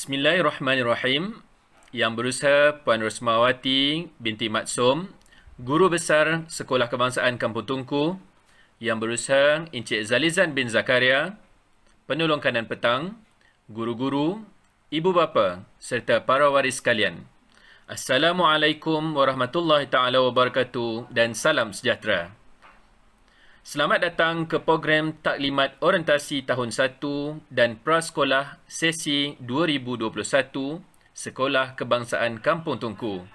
Bismillahirrahmanirrahim. Yang berusaha Puan Rosmawati binti Matsum, Guru Besar Sekolah Kebangsaan Kampung Tungku. Yang berusaha Encik Zalizan bin Zakaria, Penolong Kanan Petang, guru-guru, ibu bapa serta para waris sekalian. Assalamualaikum warahmatullahi taala wabarakatuh dan salam sejahtera. Selamat datang ke program Taklimat Orientasi Tahun 1 dan Prasekolah Sesi 2021 Sekolah Kebangsaan Kampung Tungku.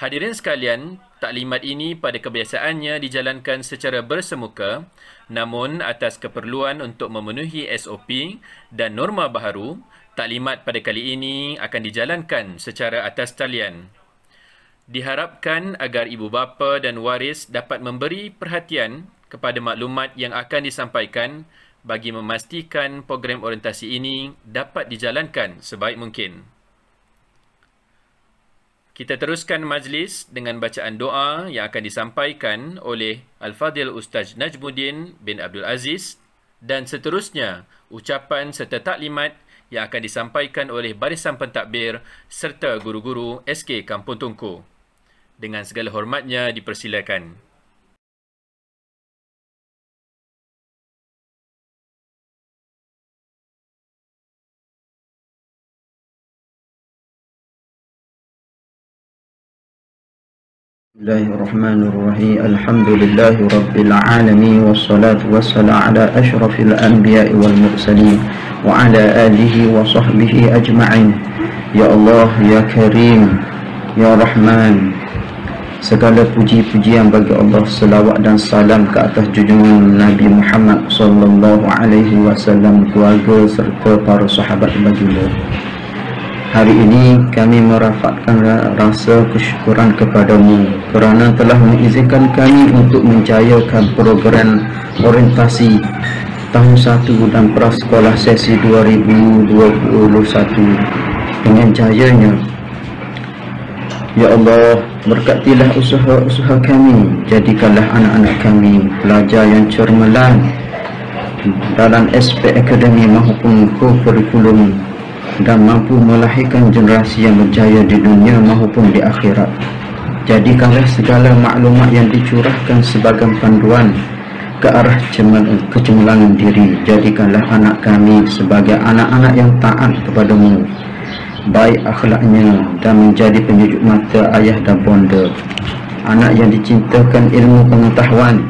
Hadirin sekalian, taklimat ini pada kebiasaannya dijalankan secara bersemuka, namun atas keperluan untuk memenuhi SOP dan norma baharu, taklimat pada kali ini akan dijalankan secara atas talian. Diharapkan agar ibu bapa dan waris dapat memberi perhatian kepada maklumat yang akan disampaikan bagi memastikan program orientasi ini dapat dijalankan sebaik mungkin. Kita teruskan majlis dengan bacaan doa yang akan disampaikan oleh Al-Fadhil Ustaz Najmuddin bin Abdul Aziz dan seterusnya ucapan serta taklimat yang akan disampaikan oleh barisan pentadbir serta guru-guru SK Kampung Tungku. Dengan segala hormatnya dipersilakan. Bismillahirrahmanirrahim. Alhamdulillahi rabbil alamin wassalatu wassalamu ala asyrafil anbiya'i wal mursalin wa ala alihi wa sahbihi ajma'in. Ya Allah, ya Karim, ya Rahman, segala puji-pujian bagi Allah, selawat dan salam ke atas junjungan Nabi Muhammad sallallahu alaihi wasallam, keluarga serta para sahabat baginda. Hari ini kami merafakkan rasa kesyukuran kepadamu kerana telah mengizinkan kami untuk menjayakan program orientasi tahun 1 dan prasekolah sesi 2021 dengan jayanya. Ya Allah, berkatilah usaha-usaha kami, jadikanlah anak-anak kami pelajar yang cermelan dalam aspek akademik maupun kurikulum dan mampu melahirkan generasi yang berjaya di dunia maupun di akhirat. Jadikanlah segala maklumat yang dicurahkan sebagai panduan ke arah kecemerlangan diri. Jadikanlah anak kami sebagai anak-anak yang taat kepadamu, baik akhlaknya dan menjadi penyejuk mata ayah dan bonda. Anak yang dicintakan ilmu pengetahuan,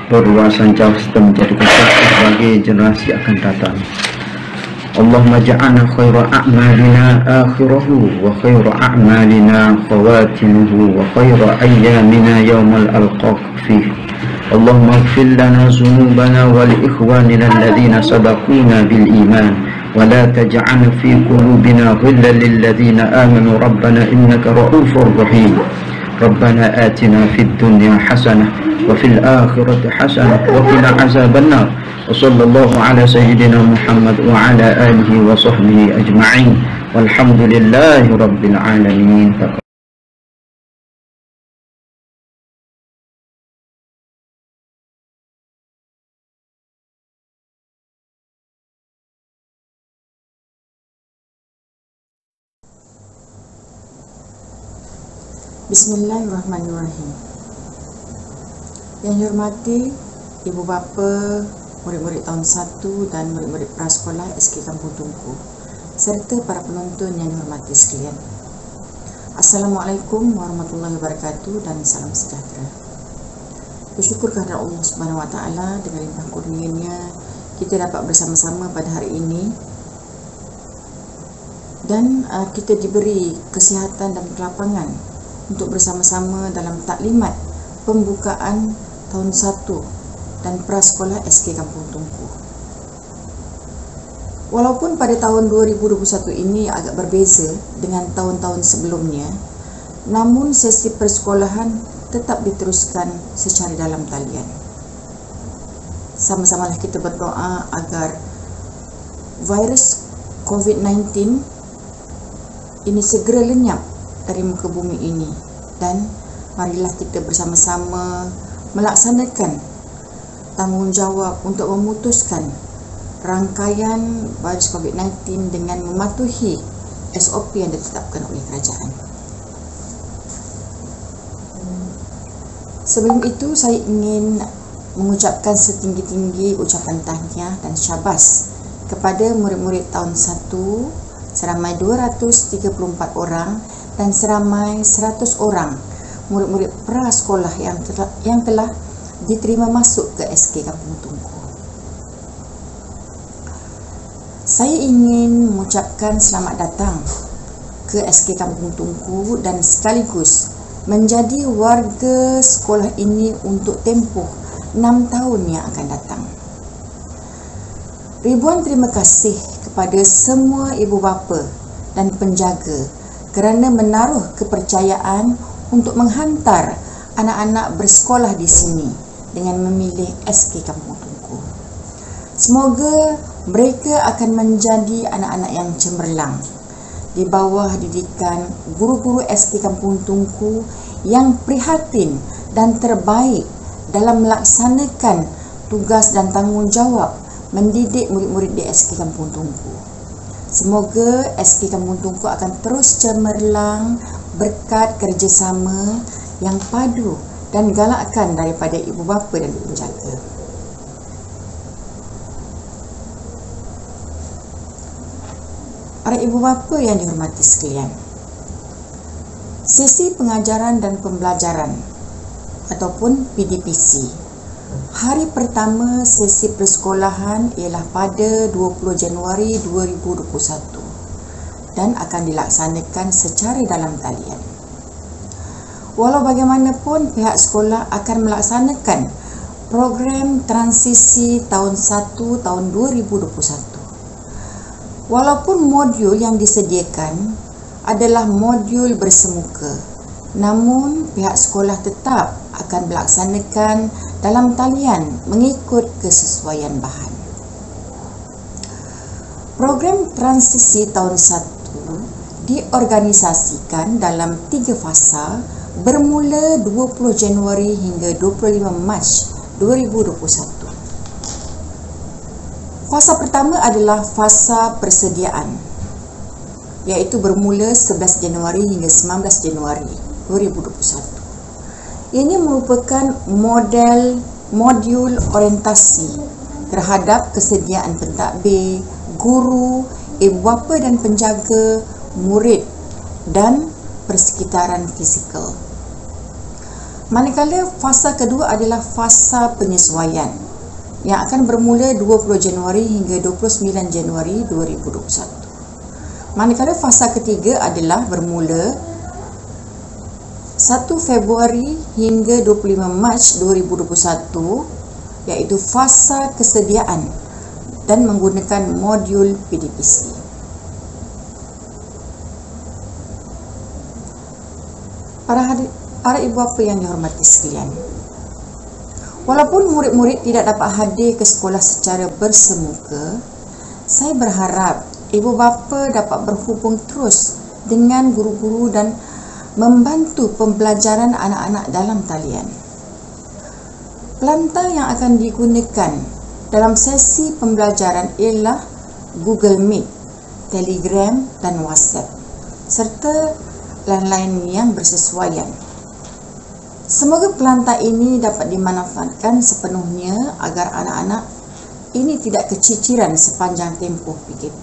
berwawasan jauh serta menjadikan contoh bagi generasi akan datang. Allahumma ja'alna khaira a'malina akhirahu wa khaira a'malina khawatimuhu wa khaira ayyamina yawmal alqaq fih. Allahumma ighfir lana dhunubana wa li ikhwanina alladhina sabaquna bil iman wa la taj'al fi qulubina ghillan lil ladzina amanu rabbana innaka ra'ufur rahim. Rabbana atina fid dunya hasanah wa fil akhirati hasanah wa qina azabannar. Wassallallahu ala sayyidina Muhammad wa ala alihi wa sahbihi ajma'in. Walhamdulillahi rabbil alamin. Bismillahirrahmanirrahim. Yang dihormati ibu bapa, murid-murid tahun 1 dan murid-murid prasekolah SK Kampung Tungku serta para penonton yang dihormati sekalian. Assalamualaikum warahmatullahi wabarakatuh dan salam sejahtera. Bersyukur kepada Allah Subhanahu wa taala dengan limpah kurnianya kita dapat bersama-sama pada hari ini dan kita diberi kesihatan dan kelapangan untuk bersama-sama dalam taklimat pembukaan tahun 1 dan prasekolah SK Kampung Tungku. Walaupun pada tahun 2021 ini agak berbeza dengan tahun-tahun sebelumnya, namun sesi persekolahan tetap diteruskan secara dalam talian. Sama-samalah kita berdoa agar virus COVID-19 ini segera lenyap dari muka bumi ini, dan marilah kita bersama-sama melaksanakan tanggungjawab untuk memutuskan rangkaian virus COVID-19 dengan mematuhi SOP yang ditetapkan oleh kerajaan. Sebelum itu, saya ingin mengucapkan setinggi-tinggi ucapan tahniah dan syabas kepada murid-murid tahun 1 seramai 234 orang dan seramai 100 orang murid-murid prasekolah yang telah diterima masuk ke SK Kampung Tungku. Saya ingin mengucapkan selamat datang ke SK Kampung Tungku dan sekaligus menjadi warga sekolah ini untuk tempoh 6 tahun yang akan datang. Ribuan terima kasih kepada semua ibu bapa dan penjaga kerana menaruh kepercayaan untuk menghantar anak-anak bersekolah di sini dengan memilih SK Kampung Tungku. Semoga mereka akan menjadi anak-anak yang cemerlang di bawah didikan guru-guru SK Kampung Tungku yang prihatin dan terbaik dalam melaksanakan tugas dan tanggungjawab mendidik murid-murid di SK Kampung Tungku. Semoga SK Kampung Tungku akan terus cemerlang berkat kerjasama yang padu dan galakkan daripada ibu bapa dan penjaga. Para ibu bapa yang dihormati sekalian, sesi pengajaran dan pembelajaran ataupun PDPC, hari pertama sesi persekolahan ialah pada 20 Januari 2021 dan akan dilaksanakan secara dalam talian. Walau bagaimanapun, pihak sekolah akan melaksanakan program transisi tahun 1 tahun 2021. Walaupun modul yang disediakan adalah modul bersemuka, namun pihak sekolah tetap akan melaksanakan dalam talian mengikut kesesuaian bahan. Program transisi tahun 1 diorganisasikan dalam 3 fasa bermula 20 Januari hingga 25 Mac 2021. Fasa pertama adalah fasa persediaan, iaitu bermula 11 Januari hingga 19 Januari 2021. Ini merupakan modul orientasi terhadap kesediaan pentadbir, guru, ibu bapa dan penjaga, murid dan persekitaran fizikal. Manakala fasa kedua adalah fasa penyesuaian yang akan bermula 20 Januari hingga 29 Januari 2021. Manakala fasa ketiga adalah bermula 1 Februari hingga 25 Mac 2021, iaitu fasa kesediaan dan menggunakan modul PDPC. Para ibu bapa yang dihormati sekalian, walaupun murid-murid tidak dapat hadir ke sekolah secara bersemuka, saya berharap ibu bapa dapat berhubung terus dengan guru-guru dan membantu pembelajaran anak-anak dalam talian. Pelantar yang akan digunakan dalam sesi pembelajaran ialah Google Meet, Telegram dan WhatsApp, serta lain-lain yang bersesuaian. Semoga pelantar ini dapat dimanfaatkan sepenuhnya agar anak-anak ini tidak keciciran sepanjang tempoh PKP.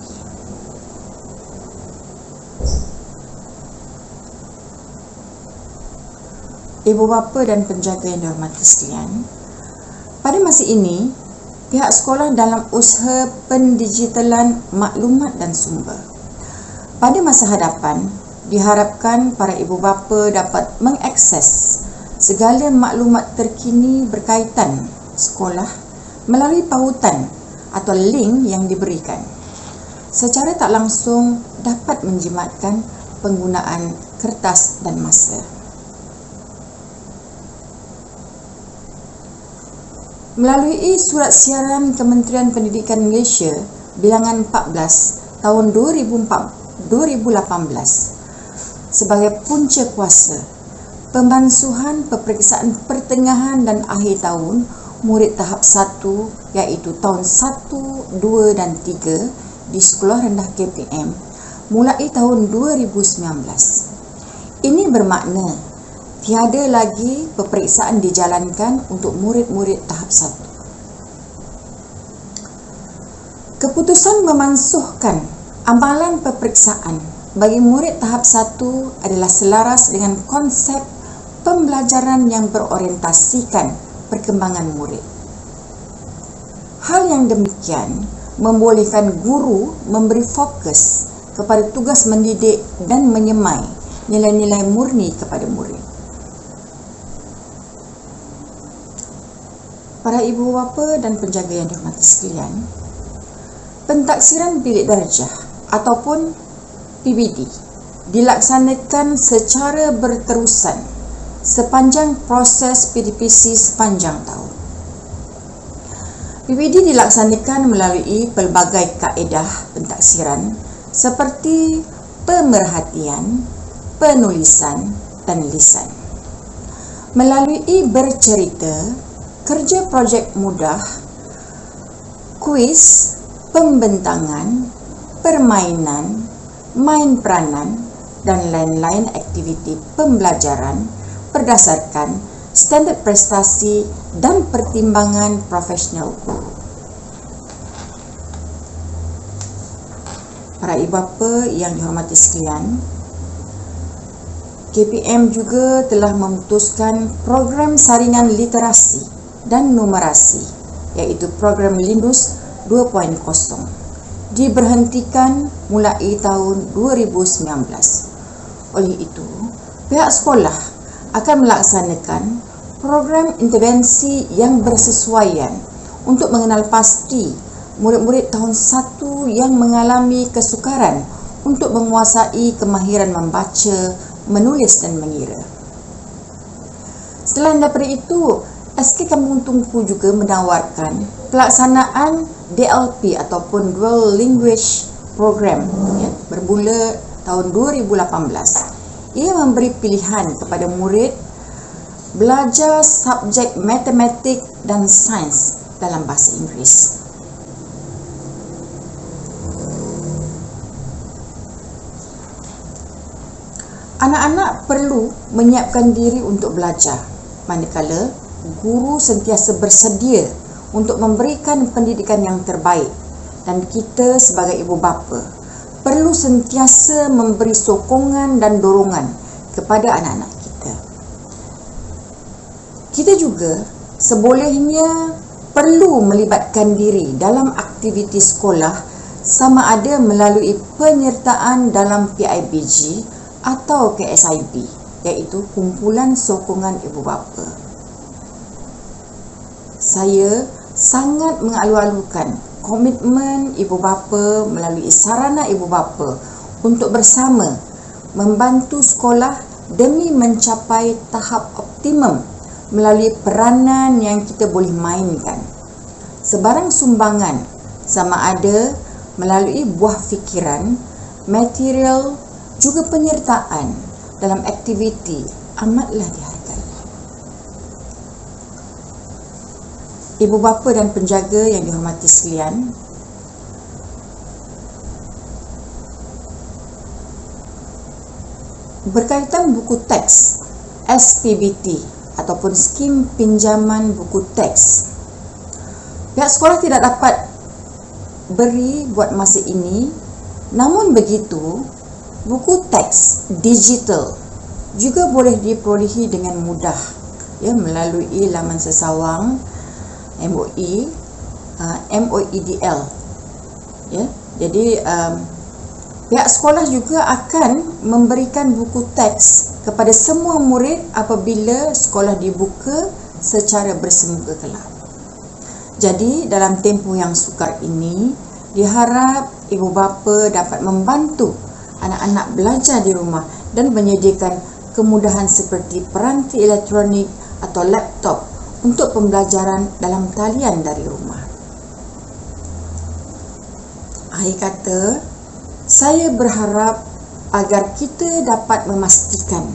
Ibu bapa dan penjaga yang dihormati sekalian, pada masa ini, pihak sekolah dalam usaha pendigitalan maklumat dan sumber. Pada masa hadapan, diharapkan para ibu bapa dapat mengakses segala maklumat terkini berkaitan sekolah melalui pautan atau link yang diberikan. Secara tak langsung dapat menjimatkan penggunaan kertas dan masa. Melalui surat siaran Kementerian Pendidikan Malaysia bilangan 14 tahun 2018 sebagai punca kuasa, pembansuhan peperiksaan pertengahan dan akhir tahun murid tahap 1 iaitu tahun 1, 2 dan 3 di Sekolah Rendah KPM mulai tahun 2019. Ini bermakna tiada lagi peperiksaan dijalankan untuk murid-murid tahap 1. Keputusan memansuhkan amalan peperiksaan bagi murid tahap 1 adalah selaras dengan konsep pembelajaran yang berorientasikan perkembangan murid. Hal yang demikian membolehkan guru memberi fokus kepada tugas mendidik dan menyemai nilai-nilai murni kepada murid. Para ibu bapa dan penjaga yang dihormati sekalian, pentaksiran bilik darjah ataupun PBD dilaksanakan secara berterusan sepanjang proses PDPC sepanjang tahun. PBD dilaksanakan melalui pelbagai kaedah pentaksiran seperti pemerhatian, penulisan dan lisan. Melalui bercerita, kerja projek mudah, kuis, pembentangan, permainan, main peranan dan lain-lain aktiviti pembelajaran berdasarkan standard prestasi dan pertimbangan profesional guru. Para ibu bapa yang dihormati sekalian, KPM juga telah memutuskan program saringan literasi dan numerasi iaitu program Lindus 2.0 diberhentikan mulai tahun 2019. Oleh itu, pihak sekolah akan melaksanakan program intervensi yang bersesuaian untuk mengenal pasti murid-murid tahun 1 yang mengalami kesukaran untuk menguasai kemahiran membaca, menulis dan mengira. Selain daripada itu, SK Kampung Tungku juga menawarkan pelaksanaan DLP ataupun Dual Language Program bermula tahun 2018. Ia memberi pilihan kepada murid belajar subjek matematik dan sains dalam bahasa Inggeris. Anak-anak perlu menyiapkan diri untuk belajar, manakala guru sentiasa bersedia untuk memberikan pendidikan yang terbaik, dan kita sebagai ibu bapa perlu sentiasa memberi sokongan dan dorongan kepada anak-anak kita. Kita juga sebolehnya perlu melibatkan diri dalam aktiviti sekolah sama ada melalui penyertaan dalam PIBG atau KSIB, iaitu Kumpulan Sokongan Ibu Bapa. Saya sangat mengalu-alukan komitmen ibu bapa melalui sarana ibu bapa untuk bersama membantu sekolah demi mencapai tahap optimum melalui peranan yang kita boleh mainkan. Sebarang sumbangan sama ada melalui buah fikiran, material juga penyertaan dalam aktiviti amatlah dihargai. Ibu bapa dan penjaga yang dihormati sekalian, berkaitan buku teks SPBT ataupun skim pinjaman buku teks, pihak sekolah tidak dapat beri buat masa ini. Namun begitu, buku teks digital juga boleh diperolehi dengan mudah melalui laman sesawang MOE, MOEDL. Jadi pihak sekolah juga akan memberikan buku teks kepada semua murid apabila sekolah dibuka secara bersemuka kelak. Jadi dalam tempoh yang sukar ini, diharap ibu bapa dapat membantu anak-anak belajar di rumah dan menyediakan kemudahan seperti peranti elektronik atau laptop untuk pembelajaran dalam talian dari rumah. Akhir kata, saya berharap agar kita dapat memastikan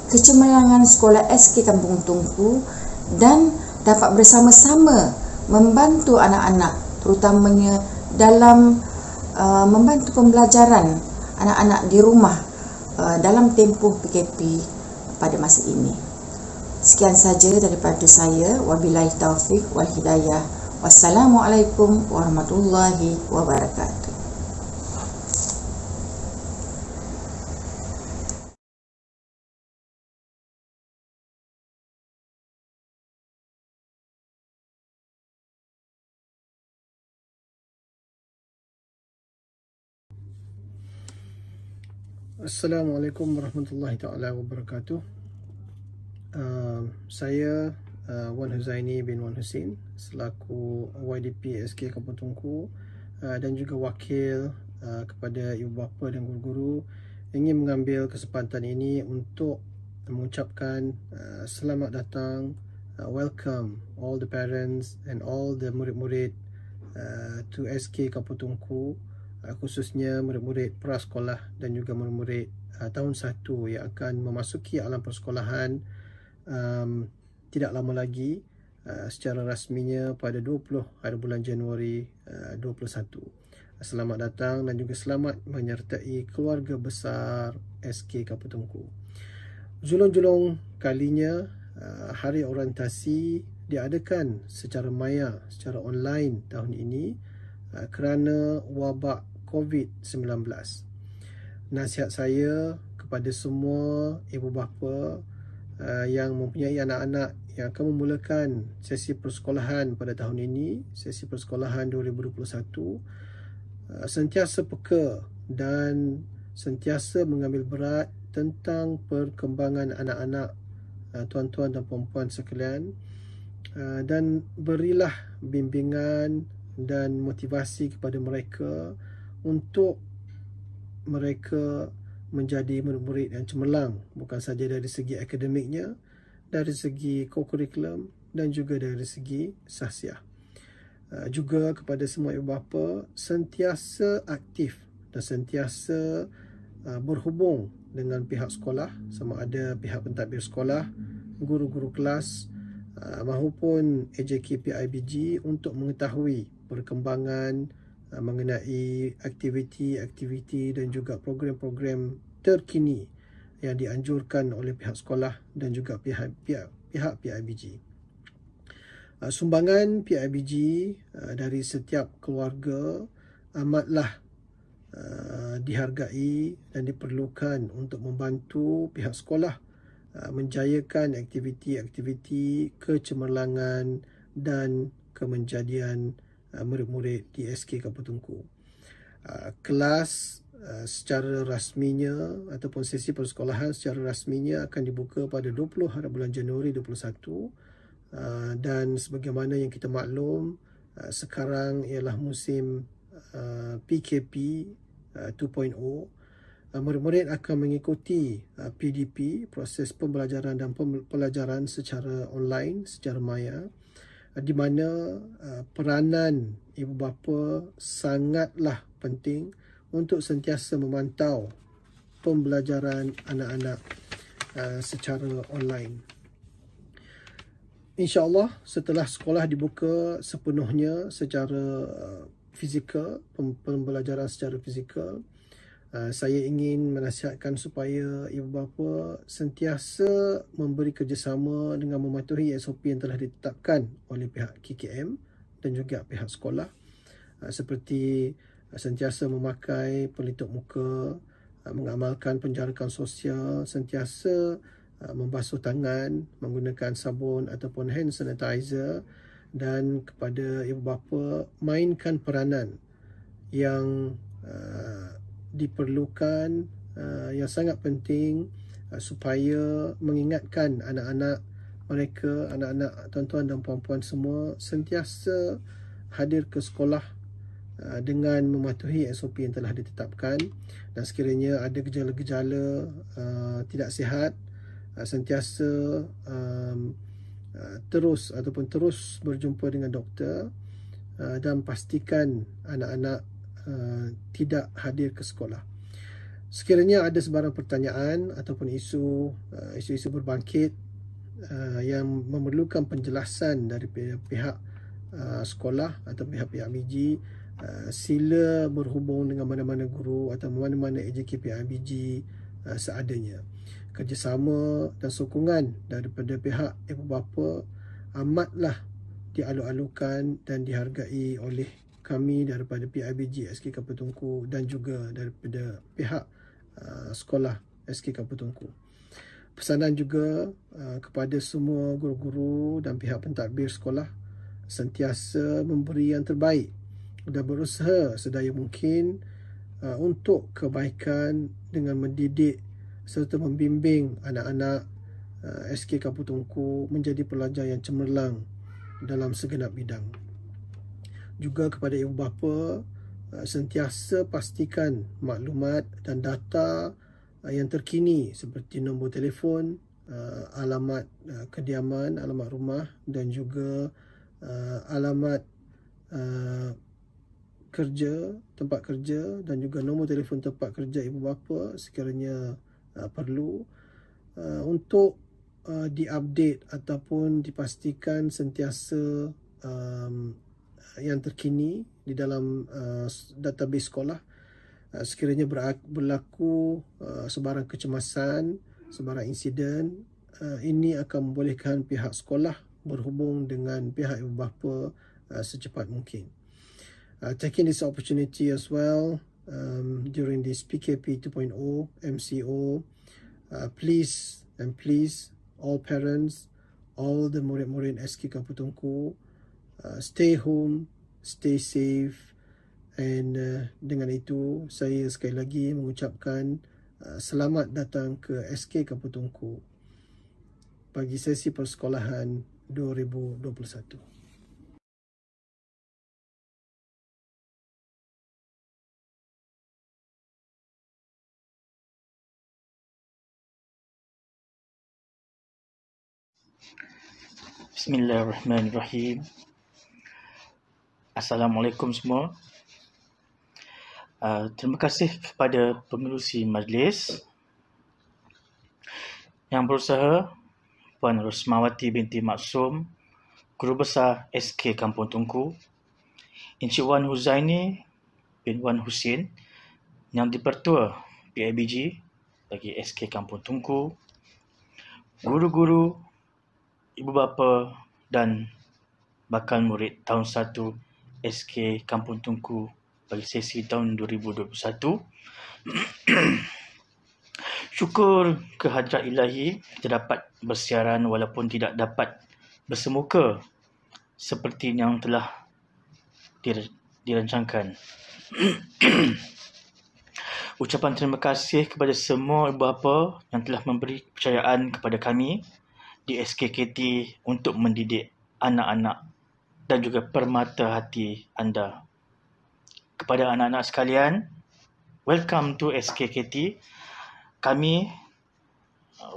kecemerlangan sekolah SK Kampung Tungku dan dapat bersama-sama membantu anak-anak, terutamanya dalam membantu pembelajaran anak-anak di rumah dalam tempoh PKP pada masa ini. Sekian saja daripada saya. Wabillahi taufik wal hidayah. Wassalamualaikum warahmatullahi wabarakatuh. Assalamualaikum warahmatullahi taala wabarakatuh. Saya Wan Huzaini bin Wan Husin selaku YDP SK Kampung Tunku dan juga wakil kepada ibu bapa dan guru-guru ingin mengambil kesempatan ini untuk mengucapkan selamat datang, welcome all the parents and all the murid-murid to SK Kampung Tunku, khususnya murid-murid prasekolah dan juga murid-murid tahun 1 yang akan memasuki alam persekolahan tidak lama lagi, secara rasminya pada 20 hari bulan Januari 21. Selamat datang dan juga selamat menyertai keluarga besar SK Kampung Tunku. Julung-julung kalinya hari orientasi diadakan secara maya, secara online tahun ini kerana wabak COVID-19. Nasihat saya kepada semua ibu bapa yang mempunyai anak-anak yang akan memulakan sesi persekolahan pada tahun ini, sesi persekolahan 2021, sentiasa peka dan sentiasa mengambil berat tentang perkembangan anak-anak tuan-tuan dan puan-puan sekalian, dan berilah bimbingan dan motivasi kepada mereka untuk mereka menjadi murid-murid yang cemerlang, bukan saja dari segi akademiknya, dari segi co-curriculum dan juga dari segi sahsiah. Juga kepada semua ibu bapa, sentiasa aktif dan sentiasa berhubung dengan pihak sekolah, sama ada pihak pentadbir sekolah, guru-guru kelas maupun AJK PIBG untuk mengetahui perkembangan mengenai aktiviti-aktiviti dan juga program-program terkini yang dianjurkan oleh pihak sekolah dan juga pihak PIBG. Sumbangan PIBG dari setiap keluarga amatlah dihargai dan diperlukan untuk membantu pihak sekolah menjayakan aktiviti-aktiviti kecemerlangan dan kemenjadian murid-murid di SK Kampung Tunku. Kelas secara rasminya ataupun sesi persekolahan secara rasminya akan dibuka pada 20 hari bulan Januari 2021, dan sebagaimana yang kita maklum, sekarang ialah musim PKP 2.0. Murid-murid akan mengikuti PDP, proses pembelajaran dan pelajaran secara online, secara maya, di mana peranan ibu bapa sangatlah penting untuk sentiasa memantau pembelajaran anak-anak secara online. InsyaAllah setelah sekolah dibuka sepenuhnya secara fizikal, pembelajaran secara fizikal, saya ingin menasihatkan supaya ibu bapa sentiasa memberi kerjasama dengan mematuhi SOP yang telah ditetapkan oleh pihak KKM dan juga pihak sekolah, seperti sentiasa memakai pelitup muka, mengamalkan penjarakan sosial, sentiasa membasuh tangan menggunakan sabun ataupun hand sanitizer, dan kepada ibu bapa mainkan peranan yang diperlukan, yang sangat penting supaya mengingatkan anak-anak mereka, anak-anak tuan-tuan dan puan-puan semua sentiasa hadir ke sekolah dengan mematuhi SOP yang telah ditetapkan, dan sekiranya ada gejala-gejala tidak sihat, sentiasa terus berjumpa dengan doktor dan pastikan anak-anak tidak hadir ke sekolah. Sekiranya ada sebarang pertanyaan ataupun isu berbangkit yang memerlukan penjelasan dari pihak sekolah atau pihak PIBG, sila berhubung dengan mana-mana guru atau mana-mana AJK PIBG seadanya. Kerjasama dan sokongan daripada pihak ibu bapa amatlah dialu-alukan dan dihargai oleh kami daripada PIBG SK Kampung Tunku dan juga daripada pihak sekolah SK Kampung Tunku. Pesanan juga kepada semua guru-guru dan pihak pentadbir sekolah sentiasa memberi yang terbaik dan berusaha sedaya mungkin untuk kebaikan dengan mendidik serta membimbing anak-anak SK Kampung Tunku menjadi pelajar yang cemerlang dalam segenap bidang. Juga kepada ibu bapa, sentiasa pastikan maklumat dan data yang terkini seperti nombor telefon, alamat kediaman, alamat rumah dan juga alamat kerja, tempat kerja dan juga nombor telefon tempat kerja ibu bapa sekiranya perlu untuk diupdate ataupun dipastikan sentiasa yang terkini di dalam database sekolah. Sekiranya berlaku sebarang kecemasan, sebarang insiden, ini akan membolehkan pihak sekolah berhubung dengan pihak ibu bapa secepat mungkin. Taking this opportunity as well during this PKP 2.0 MCO, please all parents, all the murid-murid SK Kampung Tunku, stay home, stay safe. And dengan itu saya sekali lagi mengucapkan selamat datang ke SK Kampung Tunku bagi sesi persekolahan 2021. Bismillahirrahmanirrahim. Assalamualaikum semua. Terima kasih kepada pengerusi majlis yang berusaha, Puan Rosmawati binti Maksum, Guru Besar SK Kampung Tunku, Encik Wan Huzaini bin Wan Husin, yang dipertua PIBG bagi SK Kampung Tunku, guru-guru, ibu bapa dan bakal murid tahun 1 SK Kampung Tunku bagi sesi tahun 2021. Syukur kehadrat ilahi kita dapat bersiaran walaupun tidak dapat bersemuka seperti yang telah dirancangkan. Ucapan terima kasih kepada semua ibu bapa yang telah memberi kepercayaan kepada kami di SKKT untuk mendidik anak-anak dan juga permata hati anda. Kepada anak-anak sekalian, welcome to SKKT. Kami,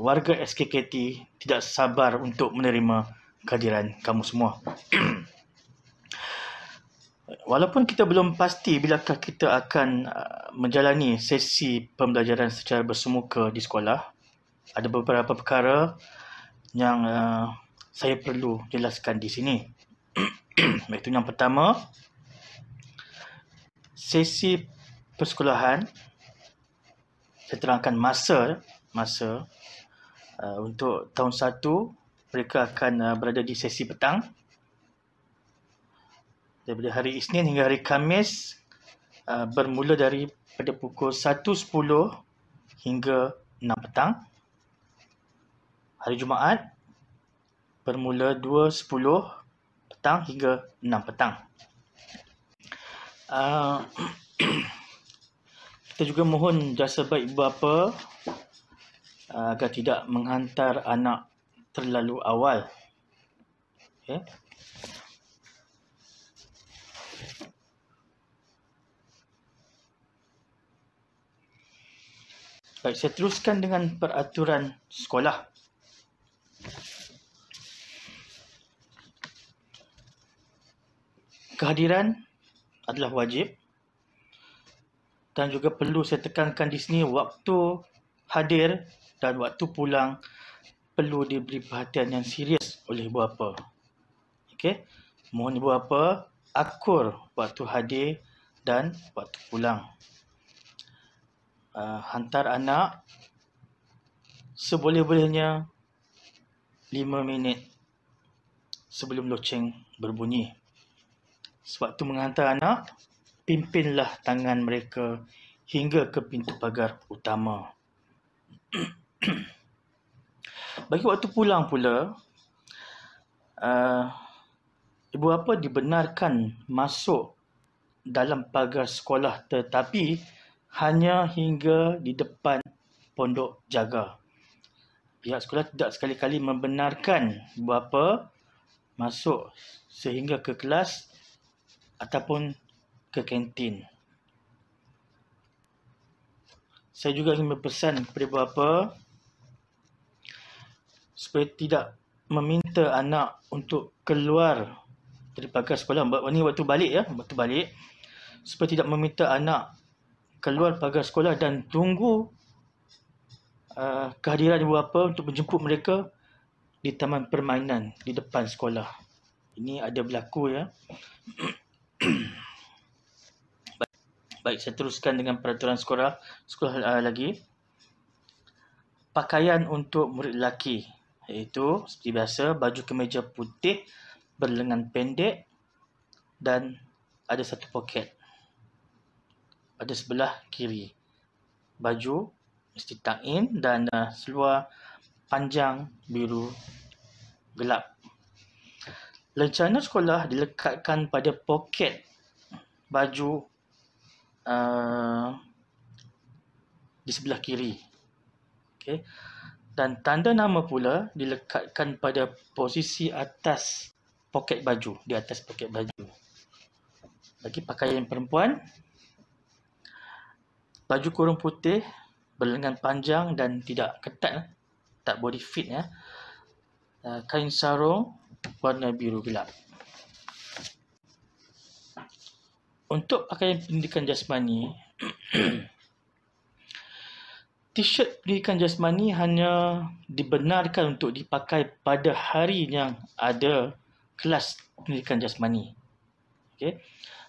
warga SKKT, tidak sabar untuk menerima kehadiran kamu semua. Walaupun kita belum pasti bilakah kita akan menjalani sesi pembelajaran secara bersemuka di sekolah, ada beberapa perkara yang saya perlu jelaskan di sini. Iaitu yang pertama, sesi persekolahan, saya terangkan masa untuk tahun 1, mereka akan berada di sesi petang daripada hari Isnin hingga hari Khamis, bermula daripada pukul 1.10 hingga 6 petang. Hari Jumaat bermula 2.10 petang hingga 6 petang. Kita juga mohon jasa baik ibu bapa agar tidak menghantar anak terlalu awal. Okay. Baik, saya teruskan dengan peraturan sekolah. Kehadiran adalah wajib dan juga perlu saya tekankan di sini waktu hadir dan waktu pulang perlu diberi perhatian yang serius oleh ibu bapa. Okey, mohon ibu bapa akur waktu hadir dan waktu pulang. Hantar anak seboleh-bolehnya 5 minit sebelum loceng berbunyi. Sewaktu menghantar anak, pimpinlah tangan mereka hingga ke pintu pagar utama. Bagi waktu pulang pula, ibu bapa dibenarkan masuk dalam pagar sekolah tetapi hanya hingga di depan pondok jaga. Pihak sekolah tidak sekali-kali membenarkan ibu bapa masuk sehingga ke kelas ataupun ke kantin. Saya juga ingin berpesan kepada ibu bapa supaya tidak meminta anak untuk keluar dari pagar sekolah. Ini waktu balik ya, waktu balik. Supaya tidak meminta anak keluar pagar sekolah dan tunggu kehadiran ibu bapa untuk menjemput mereka di taman permainan di depan sekolah. Ini ada berlaku ya. Baik, saya teruskan dengan peraturan sekolah lagi. Pakaian untuk murid lelaki, iaitu seperti biasa baju kemeja putih berlengan pendek dan ada satu poket pada sebelah kiri. Baju mesti tuck in dan seluar panjang biru gelap. Lencana sekolah dilekatkan pada poket baju di sebelah kiri. Okay. Dan tanda nama pula dilekatkan pada posisi atas poket baju, di atas poket baju. Bagi pakaian perempuan, baju kurung putih berlengan panjang dan tidak ketat, tak body fit ya. Kain sarung warna biru gelap. Untuk pakaian pendidikan jasmani, t-shirt pendidikan jasmani hanya dibenarkan untuk dipakai pada hari yang ada kelas pendidikan jasmani. Okay.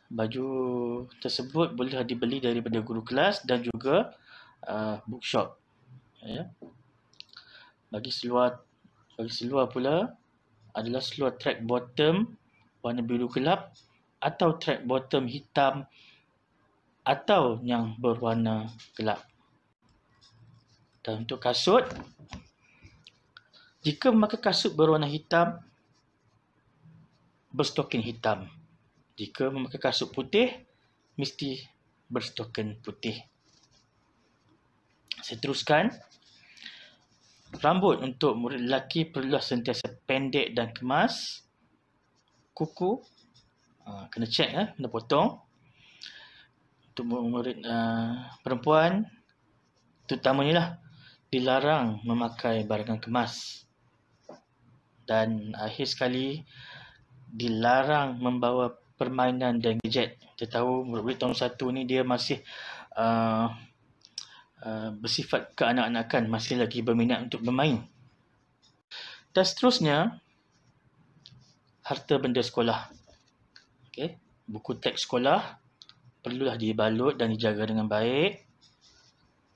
Baju tersebut boleh dibeli daripada guru kelas dan juga bookshop. Ya. Bagi seluar pula adalah seluar track bottom warna biru gelap atau track bottom hitam atau yang berwarna gelap. Dan untuk kasut, jika memakai kasut berwarna hitam, berstokin hitam. Jika memakai kasut putih, mesti berstokin putih. Saya teruskan. Rambut untuk murid lelaki perlulah sentiasa pendek dan kemas. Kuku kena check, kena potong. Untuk murid perempuan, terutamanya lah, dilarang memakai barangan kemas. Dan akhir sekali, dilarang membawa permainan dan gadget. Kita tahu murid tahun 1 ni dia masih bersifat keanak-anakan, masih lagi berminat untuk bermain. Dan seterusnya, harta benda sekolah. Okay. Buku teks sekolah perlulah dibalut dan dijaga dengan baik.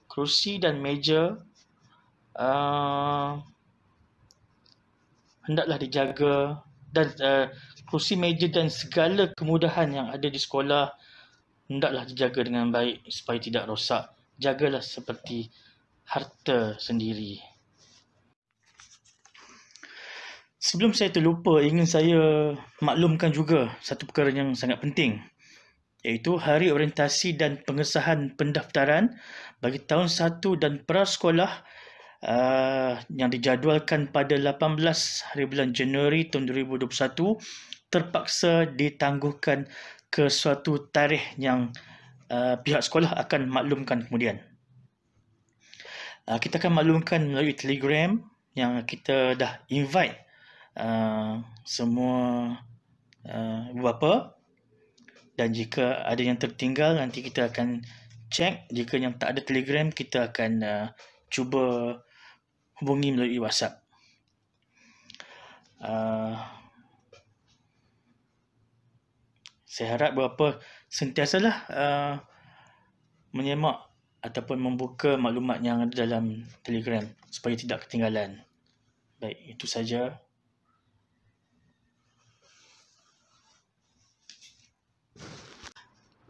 Kerusi dan meja hendaklah dijaga, dan kerusi, meja dan segala kemudahan yang ada di sekolah hendaklah dijaga dengan baik supaya tidak rosak. Jagalah seperti harta sendiri. Sebelum saya terlupa, ingin saya maklumkan juga satu perkara yang sangat penting, iaitu Hari Orientasi dan Pengesahan Pendaftaran bagi tahun 1 dan prasekolah yang dijadualkan pada 18 hari bulan Januari tahun 2021 terpaksa ditangguhkan ke suatu tarikh yang pihak sekolah akan maklumkan kemudian. Kita akan maklumkan melalui Telegram yang kita dah invite semua ibu bapa, dan jika ada yang tertinggal nanti kita akan cek. Jika yang tak ada Telegram, kita akan cuba hubungi melalui WhatsApp. Saya harap berapa sentiasalah menyemak ataupun membuka maklumat yang ada dalam Telegram supaya tidak ketinggalan. Baik, itu saja.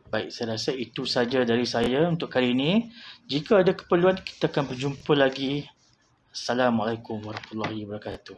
Baik, saya rasa itu saja dari saya untuk kali ini. Jika ada keperluan, kita akan berjumpa lagi. Assalamualaikum warahmatullahi wabarakatuh.